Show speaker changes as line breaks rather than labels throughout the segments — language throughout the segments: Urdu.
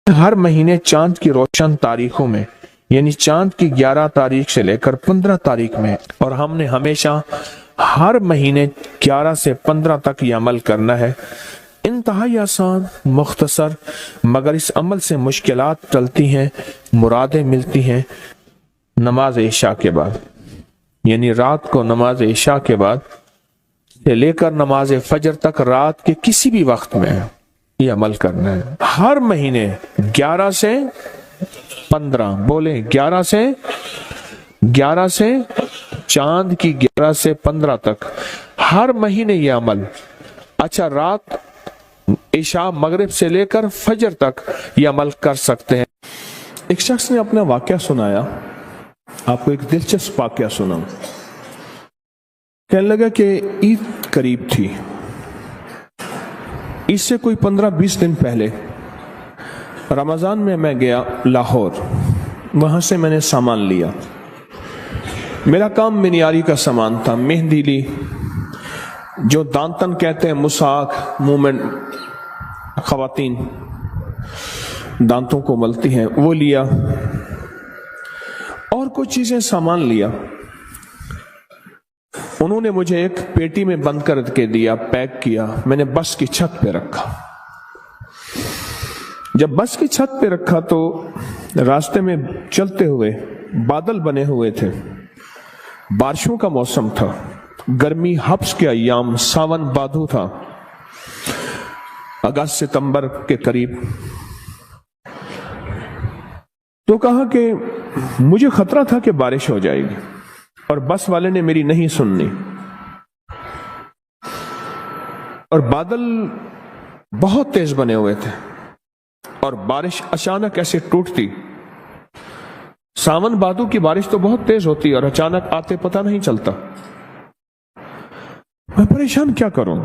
ہر مہینے چاند کی روشن تاریخوں میں، یعنی چاند کی 11 تاریخ سے لے کر 15 تاریخ میں، اور ہم نے ہمیشہ ہر مہینے 11 سے 15 تک یہ عمل کرنا ہے۔ انتہائی آسان، مختصر، مگر اس عمل سے مشکلات ٹلتی ہیں، مرادیں ملتی ہیں۔ نماز عشاء کے بعد، یعنی رات کو نماز عشاء کے بعد سے لے کر نماز فجر تک رات کے کسی بھی وقت میں یہ عمل کرنا ہے۔ ہر مہینے 11 سے 15، بولیں 11 سے چاند کی 11 سے 15 تک ہر مہینے یہ عمل۔ اچھا، رات عشاء مغرب سے لے کر فجر تک یہ عمل کر سکتے ہیں۔ ایک شخص نے اپنا واقعہ سنایا، آپ کو ایک دلچسپ واقعہ سناؤں۔ کہنے لگا کہ عید قریب تھی، عید سے کوئی 15-20 دن پہلے رمضان میں گیا لاہور، وہاں سے میں نے سامان لیا۔ میرا کام منیاری کا سامان تھا، مہندی لی، جو دانتن کہتے ہیں، مساک، منہ میں خواتین دانتوں کو ملتی ہیں، وہ لیا، اور کچھ چیزیں سامان لیا۔ انہوں نے مجھے ایک پیٹی میں بند کر کے دیا، پیک کیا، میں نے بس کی چھت پہ رکھا۔ جب بس کی چھت پہ رکھا تو راستے میں چلتے ہوئے بادل بنے ہوئے تھے، بارشوں کا موسم تھا، گرمی حبس کے ایام، ساون بھادو تھا، اگست ستمبر کے قریب۔ تو کہا کہ مجھے خطرہ تھا کہ بارش ہو جائے گی، اور بس والے نے میری نہیں سننی، اور بادل بہت تیز بنے ہوئے تھے، اور بارش اچانک ایسے ٹوٹتی۔ ساون بھادو کی بارش تو بہت تیز ہوتی اور اچانک آتے پتہ نہیں چلتا۔ میں پریشان کیا کروں،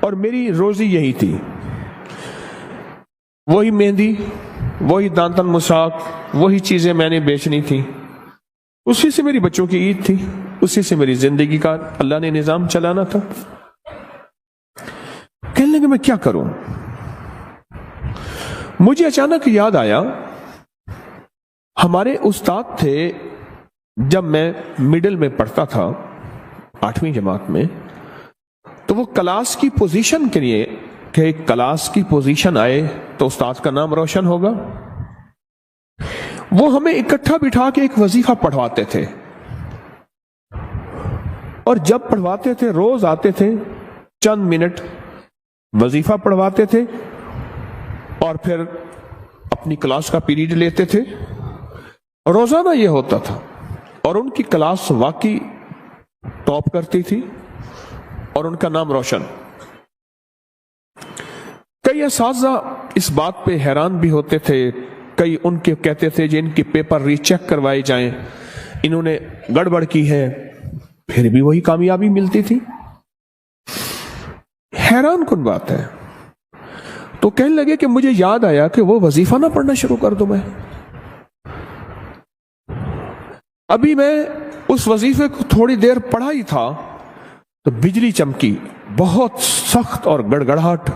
اور میری روزی یہی تھی، وہی مہندی، وہی دانتن مساک، وہی چیزیں میں نے بیچنی تھی، اسی سے میری بچوں کی عید تھی، اسی سے میری زندگی کا اللہ نے نظام چلانا تھا۔ کہنے لگے میں کیا کروں؟ مجھے اچانک یاد آیا، ہمارے استاد تھے جب میں مڈل میں پڑھتا تھا، 8ویں جماعت میں، تو وہ کلاس کی پوزیشن کے لیے کہ کلاس کی پوزیشن آئے تو استاد کا نام روشن ہوگا، وہ ہمیں اکٹھا بٹھا کے ایک وظیفہ پڑھواتے تھے، اور جب پڑھواتے تھے روز آتے تھے، چند منٹ وظیفہ پڑھواتے تھے، اور پھر اپنی کلاس کا پیریڈ لیتے تھے۔ روزانہ یہ ہوتا تھا، اور ان کی کلاس واقعی ٹاپ کرتی تھی، اور ان کا نام روشن۔ کئی اساتذہ اس بات پہ حیران بھی ہوتے تھے، کئی ان کے کہتے تھے جن کی پیپر ری چیک کروائے جائیں، انہوں نے گڑبڑ کی ہے، پھر بھی وہی کامیابی ملتی تھی۔ حیران کن بات ہے۔ تو کہنے لگے کہ مجھے یاد آیا کہ وہ وظیفہ نہ پڑھنا شروع کر دوں میں۔ ابھی میں اس وظیفے کو تھوڑی دیر پڑھا ہی تھا تو بجلی چمکی، بہت سخت اور گڑگڑاہٹ،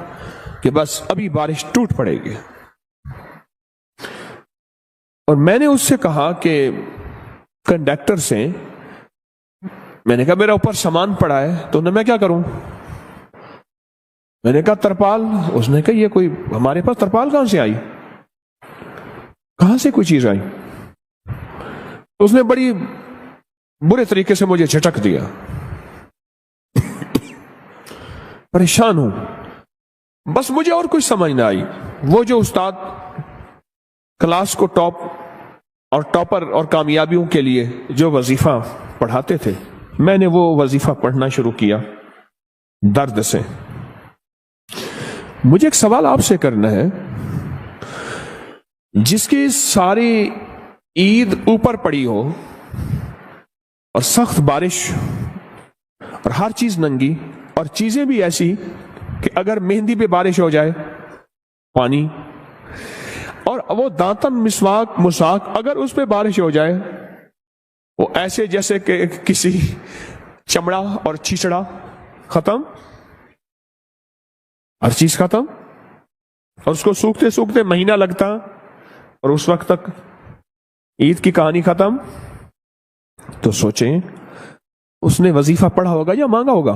کہ بس ابھی بارش ٹوٹ پڑے گی۔ اور میں نے اس سے کہا کہ کنڈکٹر سے، میں نے کہا میرا اوپر سامان پڑا ہے، تو میں کیا کروں؟ میں نے کہا ترپال۔ اس نے کہا یہ کوئی ہمارے پاس ترپال کہاں سے آئی، کہاں سے کوئی چیز آئی؟ اس نے بڑی برے طریقے سے مجھے جھٹک دیا۔ پریشان ہوں، بس مجھے اور کچھ سمجھ نہ آئی۔ وہ جو استاد کلاس کو ٹاپ اور ٹاپر اور کامیابیوں کے لیے جو وظیفہ پڑھاتے تھے، میں نے وہ وظیفہ پڑھنا شروع کیا درد سے۔ مجھے ایک سوال آپ سے کرنا ہے، جس کی ساری عید اوپر پڑی ہو اور سخت بارش اور ہر چیز ننگی، اور چیزیں بھی ایسی کہ اگر مہندی پہ بارش ہو جائے پانی، اور وہ دانتن مساک اگر اس پہ بارش ہو جائے وہ ایسے جیسے کہ کسی چمڑا اور چھیچڑا، ختم، ہر چیز ختم، اور اس کو سوکھتے سوکھتے مہینہ لگتا، اور اس وقت تک عید کی کہانی ختم. تو سوچیں اس نے وظیفہ پڑھا ہوگا یا مانگا ہوگا؟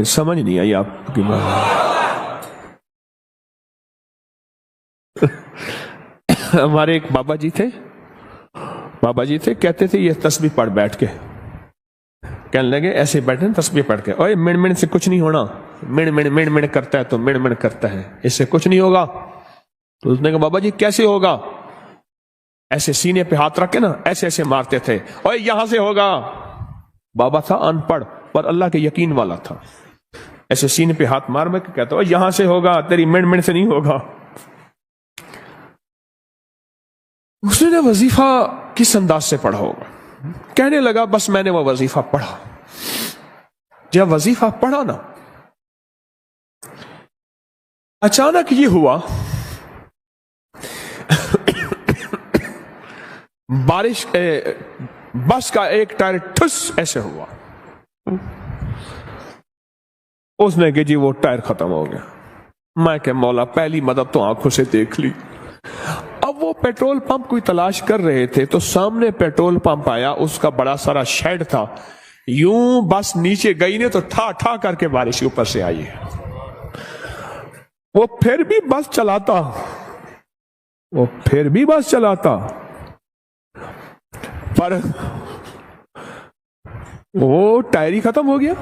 سمجھ نہیں آئی آپ کی بات. ہمارے ایک بابا جی تھے کہتے تھے یہ تسبیح پڑھ بیٹھ کے. کہنے لگے ایسے بیٹھے تسبیح پڑھ کے, اوے مڑ مڑ سے کچھ نہیں ہونا, مڑ مڑ کرتا ہے تو مڑ کرتا ہے, اس سے کچھ نہیں ہوگا. تو اس نے کہا بابا جی کیسے ہوگا؟ ایسے سینے پہ ہاتھ رکھ کے نا ایسے ایسے مارتے تھے, اوے یہاں سے ہوگا. بابا تھا ان پڑھ پر اللہ کے یقین والا تھا. ایسے سینے پہ ہاتھ مار میں کہتا اوے یہاں سے ہوگا, تیری مڑ سے نہیں ہوگا. اس نے وظیفہ کس انداز سے پڑھا ہوگا؟ کہنے لگا بس میں نے وہ وظیفہ پڑھا. جب وظیفہ پڑھا نا, اچانک یہ ہوا بارش, بس کا ایک ٹائر ٹھس ایسے ہوا. اس نے کہ جی وہ ٹائر ختم ہو گیا. میں کہ مولا پہلی مدد تو آنکھوں سے دیکھ لی. اب وہ پیٹرول پمپ کوئی تلاش کر رہے تھے تو سامنے پیٹرول پمپ آیا, اس کا بڑا سارا شیڈ تھا. یوں بس نیچے گئی نے تو ٹھا ٹھا کر کے بارش اوپر سے آئی. وہ پھر بھی بس چلاتا, پر وہ ٹائر ہی ختم ہو گیا.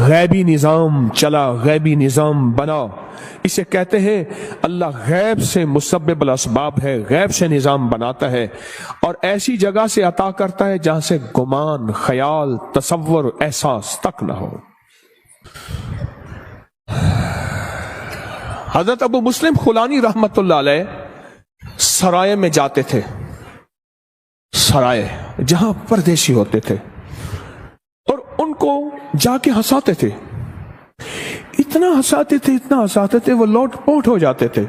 غیبی نظام چلا, غیبی نظام بنا. اسے کہتے ہیں اللہ غیب سے مسبب الاسباب ہے, غیب سے نظام بناتا ہے اور ایسی جگہ سے عطا کرتا ہے جہاں سے گمان, خیال, تصور, احساس تک نہ ہو. حضرت ابو مسلم خولانی رحمت اللہ علیہ سرائے میں جاتے تھے, سرائے جہاں پردیسی ہوتے تھے, اور ان کو جا کے ہنساتے تھے. اتنا ہنساتے تھے وہ لوٹ پوٹ ہو جاتے تھے.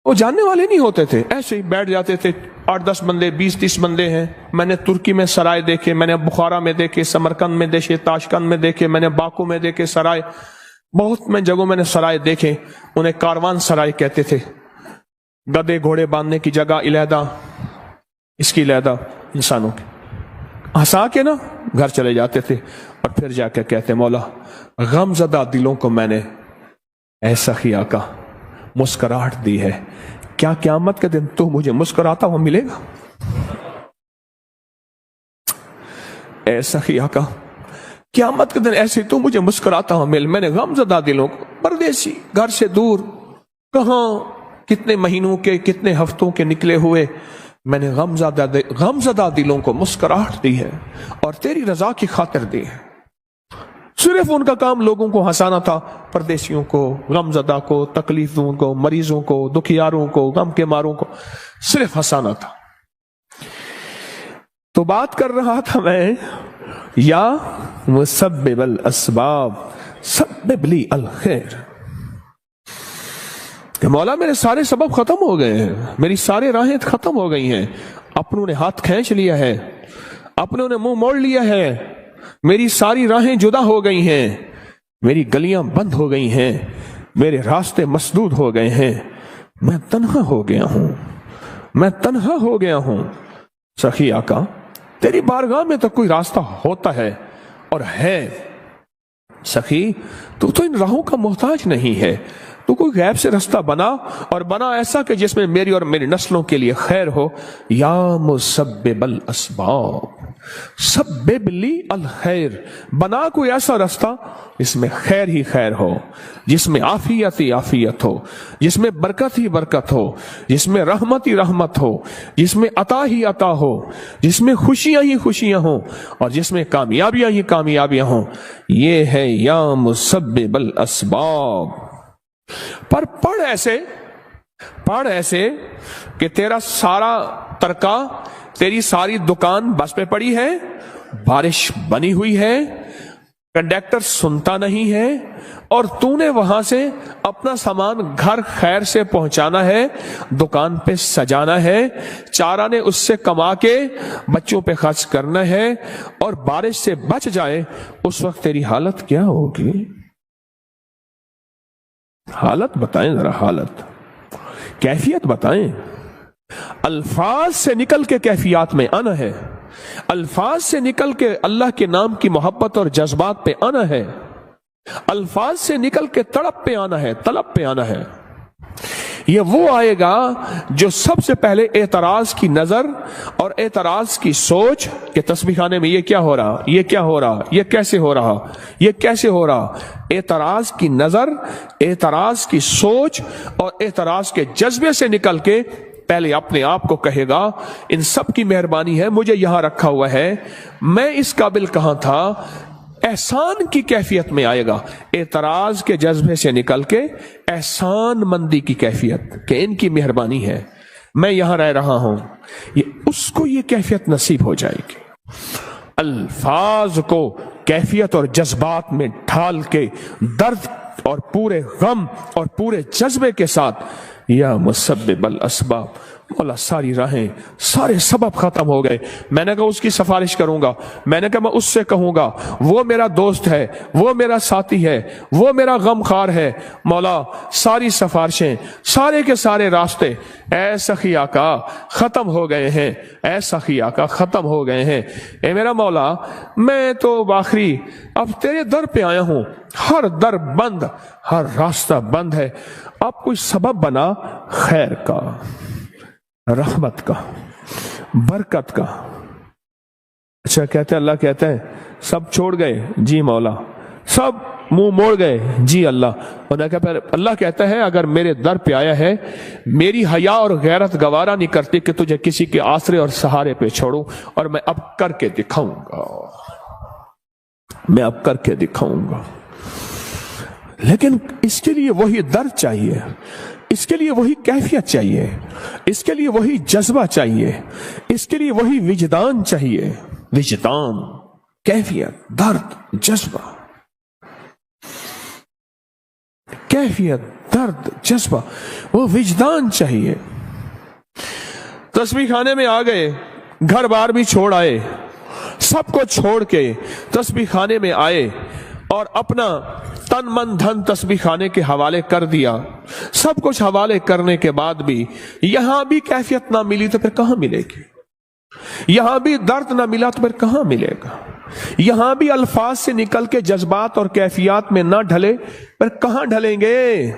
وہ جاننے والے نہیں ہوتے تھے, ایسے ہی بیٹھ جاتے تھے. 8-10 بندے, 20-30 بندے ہیں. میں نے ترکی میں سرائے دیکھے, میں نے بخارا میں دیکھے, سمرقند میں دیکھے, تاشکند میں دیکھے, میں نے باکو میں دیکھے سرائے. بہت میں جگہوں میں نے سرائے دیکھے. انہیں کاروان سرائے کہتے تھے. گدے گھوڑے باندھنے کی جگہ علیحدہ, اس کی علیحدہ, انسانوں کی. ہنسا کے نا گھر چلے جاتے تھے اور پھر جا کے کہتے مولا غم زدہ دلوں کو میں نے ایسا ہی آقا مسکراہٹ دی ہے, کیا قیامت کے دن تو مجھے مسکراتا ہوا ملے گا؟ ایسا ہی آقا قیامت کے دن ایسے تو مجھے مسکراتا ہوا مل. میں نے غم زدہ دلوں کو, پردیسی گھر سے دور, کہاں کتنے مہینوں کے کتنے ہفتوں کے نکلے ہوئے, میں نے غم زدہ دلوں کو مسکراہٹ دی ہے اور تیری رضا کی خاطر دی ہے. صرف ان کا کام لوگوں کو ہنسانا تھا, پردیسیوں کو, غم زدہ کو, تکلیفوں کو, مریضوں کو, دکھیاروں کو, غم کے ماروں کو صرف ہنسانا تھا. تو بات کر رہا تھا میں, یا مسبب الاسباب سبب لی الخیر, کہ مولا میرے سارے سبب ختم ہو گئے ہیں, میری سارے راہیں ختم ہو گئی ہیں, اپنوں نے ہاتھ کھینچ لیا ہے, اپنوں نے منہ موڑ لیا ہے, میری ساری راہیں جدا ہو گئی ہیں, میری گلیاں بند ہو گئی ہیں, میرے راستے مسدود ہو گئے ہیں, میں تنہا ہو گیا ہوں. سخی آقا تیری بارگاہ میں تو کوئی راستہ ہوتا ہے اور ہے. سخی تو ان راہوں کا محتاج نہیں ہے, تو کوئی غیب سے رستہ بنا, اور بنا ایسا کہ جس میں میری اور میری نسلوں کے لیے خیر ہو. یا مسبب الاسباب سبب لی الخیر, بنا کوئی ایسا رستہ جس میں خیر ہی خیر ہو, جس میں عافیت ہی عافیت ہو, جس میں برکت ہی برکت ہو, جس میں رحمت ہی رحمت ہو, جس میں عطا ہی عطا ہو, جس میں خوشیاں ہی خوشیاں ہوں, اور جس میں کامیابیاں ہی کامیابیاں ہوں. یہ ہے یا مسبب الاسباب. پر پڑھ ایسے کہ تیرا سارا ترکا, تیری ساری دکان بس پہ پڑی ہے, بارش بنی ہوئی ہے, کنڈکٹر سنتا نہیں ہے, اور تو نے وہاں سے اپنا سامان گھر خیر سے پہنچانا ہے, دکان پہ سجانا ہے, 4 آنے اس سے کما کے بچوں پہ خرچ کرنا ہے, اور بارش سے بچ جائے اس وقت تیری حالت کیا ہوگی؟ حالت بتائیں ذرا، حالت، کیفیت بتائیں. الفاظ سے نکل کے کیفیات میں آنا ہے، الفاظ سے نکل کے اللہ کے نام کی محبت اور جذبات پہ آنا ہے، الفاظ سے نکل کے تڑپ پہ آنا ہے، طلب پہ آنا ہے. یہ وہ آئے گا جو سب سے پہلے اعتراض کی نظر اور اعتراض کی سوچ کہ تسبیح خانے میں یہ کیا ہو رہا، یہ کیا ہو رہا، یہ کیسے ہو رہا، یہ کیسے ہو رہا، اعتراض کی نظر، اعتراض کی سوچ اور اعتراض کے جذبے سے نکل کے پہلے اپنے آپ کو کہے گا ان سب کی مہربانی ہے، مجھے یہاں رکھا ہوا ہے، میں اس قابل کہاں تھا. احسان کی کیفیت میں آئے گا، اعتراض کے جذبے سے نکل کے احسان مندی کی کیفیت کہ ان کی مہربانی ہے، میں یہاں رہ رہا ہوں. اس کو یہ کیفیت نصیب ہو جائے گی. الفاظ کو کیفیت اور جذبات میں ڈھال کے درد اور پورے غم اور پورے جذبے کے ساتھ یا مسبب الاسباب، مولا ساری راہیں، سارے سبب ختم ہو گئے، میں نے کہا اس کی سفارش کروں گا، میں نے کہا میں اس سے کہوں گا، وہ میرا دوست ہے، وہ میرا ساتھی ہے، وہ میرا غم خار ہے. مولا ساری سفارشیں، سارے کے سارے راستے اے سخی آقا ختم ہو گئے ہیں، اے سخی آقا ختم ہو گئے ہیں. اے میرا مولا میں تو آخری اب تیرے در پہ آیا ہوں، ہر در بند، ہر راستہ بند ہے، اب کوئی سبب بنا خیر کا، رحمت کا، برکت کا. اچھا کہتے اللہ کہتے ہیں سب چھوڑ گئے، جی مولا، سب منہ موڑ گئے، جی اللہ. اللہ کہتا ہے اگر میرے در پہ آیا ہے، میری حیا اور غیرت گوارا نہیں کرتی کہ تجھے کسی کے آسرے اور سہارے پہ چھوڑوں، اور میں اب کر کے دکھاؤں گا، میں اب کر کے دکھاؤں گا. لیکن اس کے لیے وہی درد چاہیے، اس کے لیے وہی کیفیت چاہیے، اس کے لیے وہی جذبہ چاہیے، اس کے لیے وہی وجدان چاہیے. وجدان، کیفیت، درد، جذبہ، کیفیت، درد، جذبہ، وہ وجدان چاہیے. تسبیح خانے میں آ گئے، گھر بار بھی چھوڑ آئے، سب کو چھوڑ کے تسبیح خانے میں آئے اور اپنا تن من دھن تسبیح خانے کے حوالے کر دیا. سب کچھ حوالے کرنے کے بعد بھی یہاں بھی کیفیت نہ ملی تو پھر کہاں ملے گی؟ یہاں بھی درد نہ ملا تو پھر کہاں ملے گا؟ یہاں بھی الفاظ سے نکل کے جذبات اور کیفیات میں نہ ڈھلے پھر کہاں ڈھلیں گے؟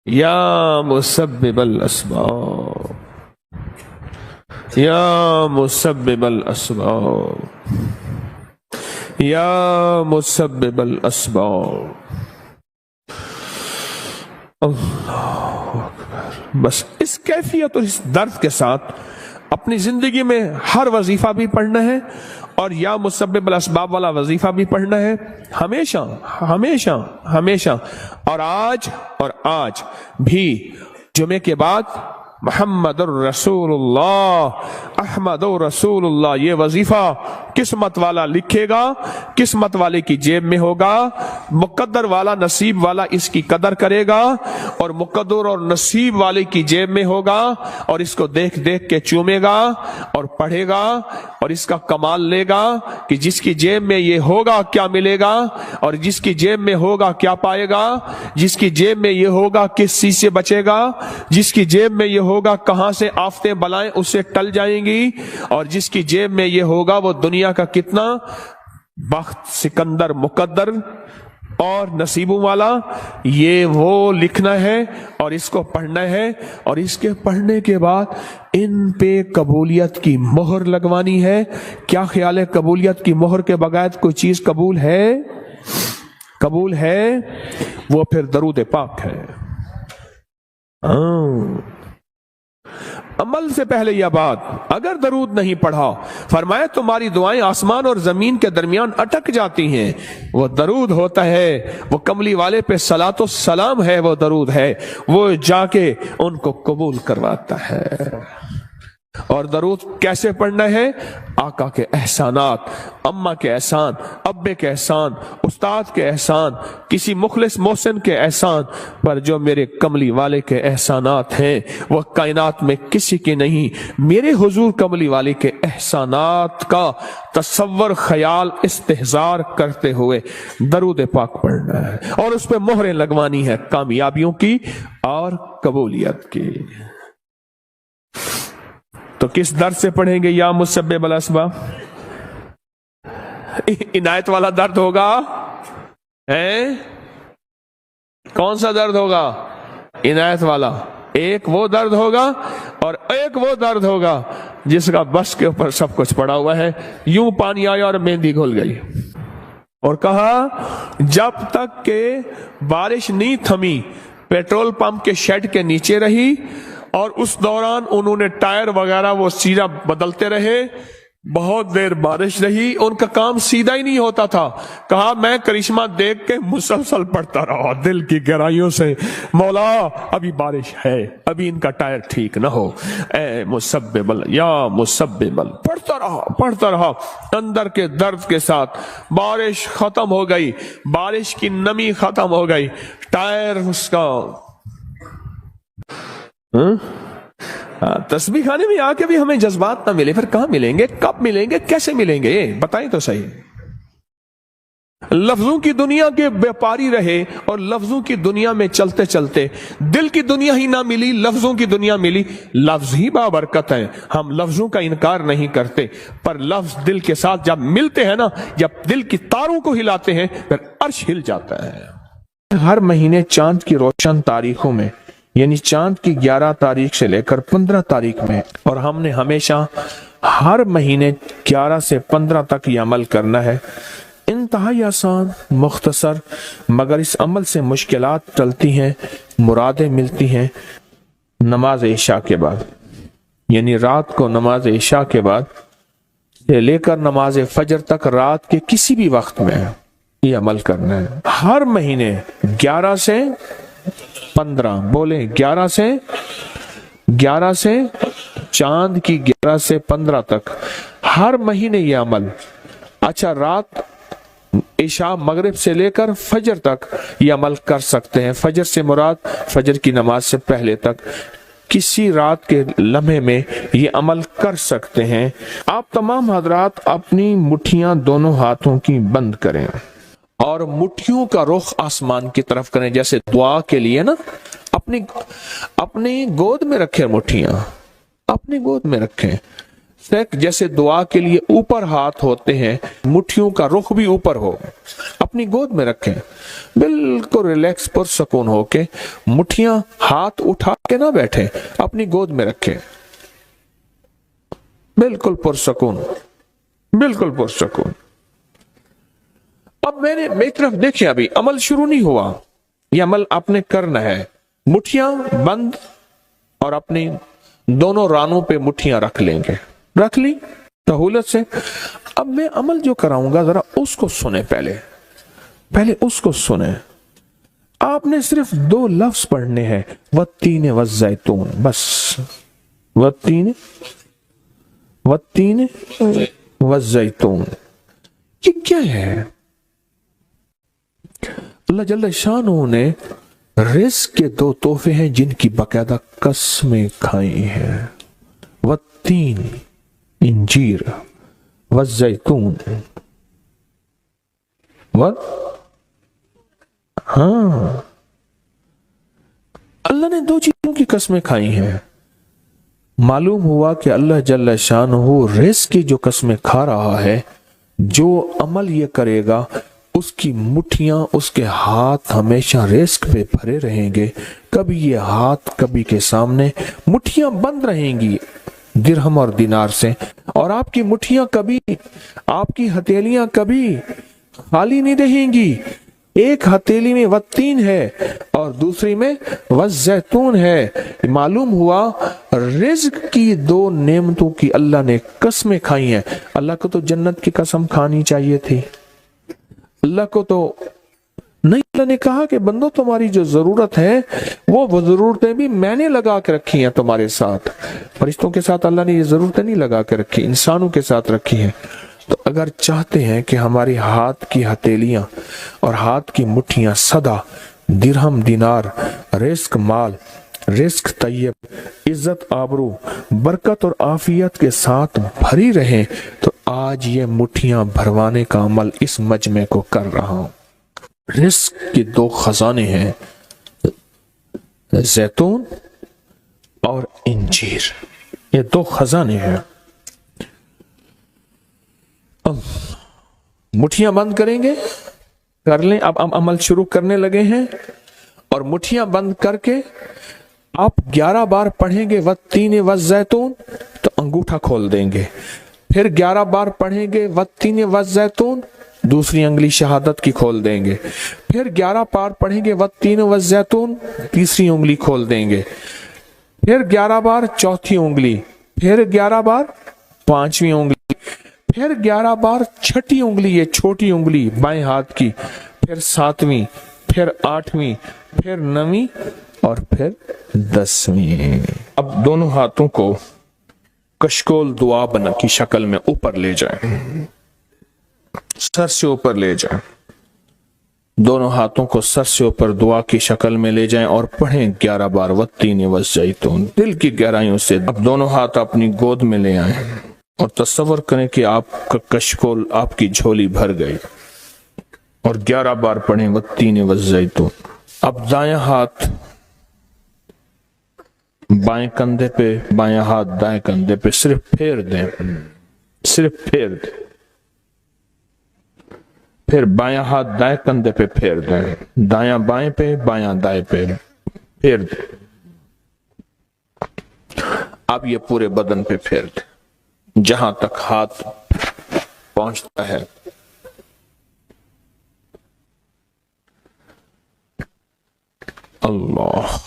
یا مسبب الاسباب، یا مسبب الاسباب، یا مسبب الاسباب. اللہ اکبر. بس اس کیفیت اور اس درد کے ساتھ اپنی زندگی میں ہر وظیفہ بھی پڑھنا ہے اور یا مسبب الاسباب والا وظیفہ بھی پڑھنا ہے، ہمیشہ ہمیشہ ہمیشہ. اور آج بھی جمعے کے بعد محمد الرسول اللہ، احمد الرسول اللہ، یہ وظیفہ قسمت والا لکھے گا، قسمت والے کی جیب میں ہوگا، مقدر والا نصیب والا اس کی قدر کرے گا اور مقدر اور نصیب والے کی جیب میں ہوگا اور اس کو دیکھ دیکھ کے چومے گا اور پڑھے گا اور اس کا کمال لے گا کہ جس کی جیب میں یہ ہوگا کیا ملے گا اور جس کی جیب میں ہوگا کیا پائے گا، جس کی جیب میں یہ ہوگا کس چیز سے بچے گا، جس کی جیب میں یہ ہوگا کہاں سے آفتیں بلائیں اس سے ٹل جائیں گی، اور جس کی جیب میں یہ ہوگا وہ دنیا کا کتنا بخت، سکندر، مقدر اور نصیبوں والا. یہ وہ لکھنا ہے اور اس کو پڑھنا ہے اور اس کے پڑھنے کے بعد ان پہ قبولیت کی مہر لگوانی ہے. کیا خیال ہے قبولیت کی مہر کے بغیر کوئی چیز قبول ہے؟ قبول ہے وہ پھر درود پاک ہے. عمل سے پہلے یہ بات، اگر درود نہیں پڑھا، فرمایا تمہاری دعائیں آسمان اور زمین کے درمیان اٹک جاتی ہیں. وہ درود ہوتا ہے، وہ کملی والے پہ صلاۃ و سلام ہے، وہ درود ہے، وہ جا کے ان کو قبول کرواتا ہے. اور درود کیسے پڑھنا ہے؟ آقا کے احسانات، اماں کے احسان، ابے کے احسان، استاد کے احسان، کسی مخلص محسن کے احسان پر جو میرے کملی والے کے احسانات ہیں وہ کائنات میں کسی کے نہیں، میرے حضور کملی والے کے احسانات کا تصور، خیال، استحضار کرتے ہوئے درود پاک پڑھنا ہے اور اس پہ مہریں لگوانی ہے کامیابیوں کی اور قبولیت کی۔ تو کس درد سے پڑھیں گے؟ یا مسبب الاسباب، عنایت والا درد ہوگا؟ کون سا درد ہوگا؟ عنایت والا۔ ایک وہ درد ہوگا اور ایک وہ درد ہوگا جس کا بس کے اوپر سب کچھ پڑا ہوا ہے، یوں پانی آیا اور مہندی گھل گئی۔ اور کہا جب تک کہ بارش نہیں تھمی پیٹرول پمپ کے شیڈ کے نیچے رہی اور اس دوران انہوں نے ٹائر وغیرہ وہ سیدھا بدلتے رہے، بہت دیر بارش رہی، ان کا کام سیدھا ہی نہیں ہوتا تھا۔ کہا میں کرشمہ دیکھ کے مسلسل پڑھتا رہا دل کی گہرائیوں سے، مولا ابھی بارش ہے، ابھی ان کا ٹائر ٹھیک نہ ہو، اے مسبب یا مسبب، پڑھتا رہا اندر کے درد کے ساتھ۔ بارش ختم ہو گئی، بارش کی نمی ختم ہو گئی، ٹائر اس کا تسبیح خانے میں آ کے بھی ہمیں جذبات نہ ملے، پھر کہاں ملیں گے؟ کب ملیں گے؟ کیسے ملیں گے؟ بتائیں تو صحیح۔ لفظوں کی دنیا کے بیپاری رہے اور لفظوں کی دنیا میں چلتے چلتے دل کی دنیا ہی نہ ملی، لفظوں کی دنیا ملی۔ لفظ ہی بابرکت ہیں، ہم لفظوں کا انکار نہیں کرتے، پر لفظ دل کے ساتھ جب ملتے ہیں نا، جب دل کی تاروں کو ہلاتے ہیں پھر عرش ہل جاتا ہے۔ ہر مہینے چاند کی روشن تاریخوں میں، یعنی چاند کی 11 تاریخ سے لے کر 15 تاریخ میں، اور ہم نے ہمیشہ ہر مہینے 11 سے 15 تک یہ عمل کرنا ہے۔ انتہائی آسان، مختصر، مگر اس عمل سے مشکلات ٹلتی ہیں، مرادیں ملتی ہیں۔ نماز عشاء کے بعد، یعنی رات کو نماز عشاء کے بعد سے لے کر نماز فجر تک رات کے کسی بھی وقت میں یہ عمل کرنا ہے۔ ہر مہینے 11 سے 15، بولیں 11 سے چاند کی 11 سے 15 تک ہر مہینے یہ عمل۔ اچھا، رات عشاء مغرب سے لے کر فجر تک یہ عمل کر سکتے ہیں۔ فجر سے مراد فجر کی نماز سے پہلے تک کسی رات کے لمحے میں یہ عمل کر سکتے ہیں۔ آپ تمام حضرات اپنی مٹھیاں دونوں ہاتھوں کی بند کریں اور مٹھیوں کا رخ آسمان کی طرف کریں، جیسے دعا کے لیے نا اپنی گود میں رکھیں، مٹھیاں اپنی گود میں رکھیں، جیسے دعا کے لیے اوپر ہاتھ ہوتے ہیں، مٹھیوں کا رخ بھی اوپر ہو، اپنی گود میں رکھیں، بالکل ریلیکس پرسکون ہو کے، مٹھیاں ہاتھ اٹھا کے نہ بیٹھیں، اپنی گود میں رکھیں، بالکل پرسکون، بالکل پرسکون۔ اب میری طرف دیکھیں، ابھی عمل شروع نہیں ہوا، یہ عمل آپ نے کرنا ہے۔ مٹھیاں بند اور اپنی دونوں رانوں پہ مٹھیاں رکھ لیں گے، رکھ لی سہولت سے۔ اب میں عمل جو کراؤں گا ذرا اس کو سنیں، پہلے اس کو سنیں۔ آپ نے صرف 2 لفظ پڑھنے ہیں، والتین والزیتون، بس والتین والزیتون۔ یہ کیا ہے؟ اللہ جل شانہ نے رزق کے 2 تحفے ہیں جن کی باقاعدہ قسمیں کھائی ہیں، والتین انجیر، والزیتون، اللہ نے 2 چیزوں کی قسمیں کھائی ہیں۔ معلوم ہوا کہ اللہ جل شانہ رزق کی جو قسمیں کھا رہا ہے، جو عمل یہ کرے گا اس کی مٹھیاں، اس کے ہاتھ ہمیشہ رزق پہ بھرے رہیں گے، کبھی یہ ہاتھ کبھی کے سامنے، مٹھیاں بند رہیں گی درہم اور دینار سے، اور آپ کی مٹھیاں کبھی، آپ کی ہتھیلیاں کبھی خالی نہیں رہیں گی۔ ایک ہتھیلی میں والتین ہے اور دوسری میں والزیتون ہے۔ معلوم ہوا رزق کی 2 نعمتوں کی اللہ نے قسمیں کھائی ہیں۔ اللہ کو تو جنت کی قسم کھانی چاہیے تھی، اللہ کو تو نہیں، اللہ نے کہا کہ بندو تمہاری جو ضرورت ہے وہ ضرورتیں بھی میں نے لگا کے رکھی ہیں تمہارے ساتھ. فرشتوں کے ساتھ اللہ نے یہ ضرورتیں نہیں لگا کے رکھی، انسانوں کے ساتھ رکھی ہیں. تو اگر چاہتے ہیں کہ ہماری ہاتھ کی ہتھیلیاں اور ہاتھ کی مٹھیاں سدا درہم دینار، رزق مال، رزق طیب، عزت آبرو، برکت اور عافیت کے ساتھ بھری رہیں، تو آج یہ مٹھیاں بھروانے کا عمل اس مجمع کو کر رہا ہوں. رزق کے 2 خزانے ہیں، زیتون اور انجیر. یہ 2 خزانے ہیں. مٹھیاں بند کریں گے، کر لیں. اب عمل شروع کرنے لگے ہیں، اور مٹھیاں بند کر کے آپ 11 بار پڑھیں گے والتین والزیتون تو انگوٹھا کھول دیں گے. پھر 11 بار پڑھیں گے والتین والزیتون، دوسری انگلی شہادت کی کھول دیں گے. پھر 11 بار پڑھیں گے والتین والزیتون، تیسری انگلی کھول دیں گے. پھر 11 بار چوتھی انگلی، پھر 11 بار پانچویں انگلی، پھر 11 بار چھٹی انگلی، یہ چھوٹی انگلی بائیں ہاتھ کی، پھر 7ویں، پھر 8ویں، پھر 9ویں اور پھر 10ویں. اب دونوں ہاتھوں کو کشکول دعا بنا کی شکل میں اوپر لے جائیں، سر سے اوپر لے جائیں. دونوں ہاتھوں کو سر سے اوپر دعا کی شکل میں لے جائیں اور پڑھیں 11 بار والتین والزیتون دل کی گہرائیوں سے. اب دونوں ہاتھ اپنی گود میں لے آئیں اور تصور کریں کہ آپ کا کشکول آپ کی جھولی بھر گئی، اور 11 بار پڑھیں والتین والزیتون. اب دایاں ہاتھ بائیں کندھے پہ، بایاں ہاتھ دائیں کندھے پہ، صرف پھیر دیں، صرف پھیر دیں. پھر بایاں ہاتھ دائیں کندھے پہ پھیر دیں، دایاں بائیں پہ، بایاں دائیں پہ پھیر دیں. اب یہ پورے بدن پہ پھیر دیں جہاں تک ہاتھ پہنچتا ہے. اللہ،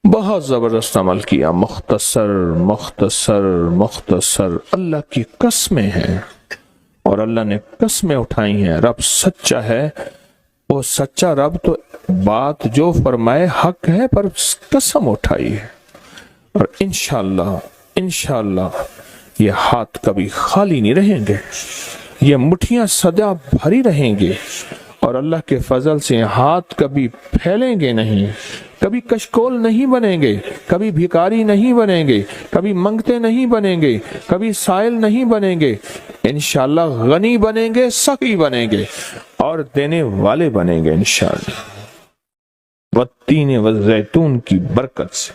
بہت زبردست عمل کیا. مختصر مختصر مختصر. اللہ کی قسمیں ہیں، اور اللہ نے قسمیں اٹھائی ہیں. رب سچا ہے، وہ سچا رب تو بات جو فرمائے حق ہے، پر قسم اٹھائی ہے. اور انشاءاللہ یہ ہاتھ کبھی خالی نہیں رہیں گے، یہ مٹھیاں سدا بھری رہیں گے، اور اللہ کے فضل سے ہاتھ کبھی پھیلیں گے نہیں، کبھی کشکول نہیں بنیں گے، کبھی بھکاری نہیں بنیں گے، کبھی منگتے نہیں بنیں گے، کبھی سائل نہیں بنیں گے. انشاءاللہ غنی بنیں گے، سخی بنیں گے، اور دینے والے بنیں گے انشاءاللہ. والتین والزیتون کی برکت سے.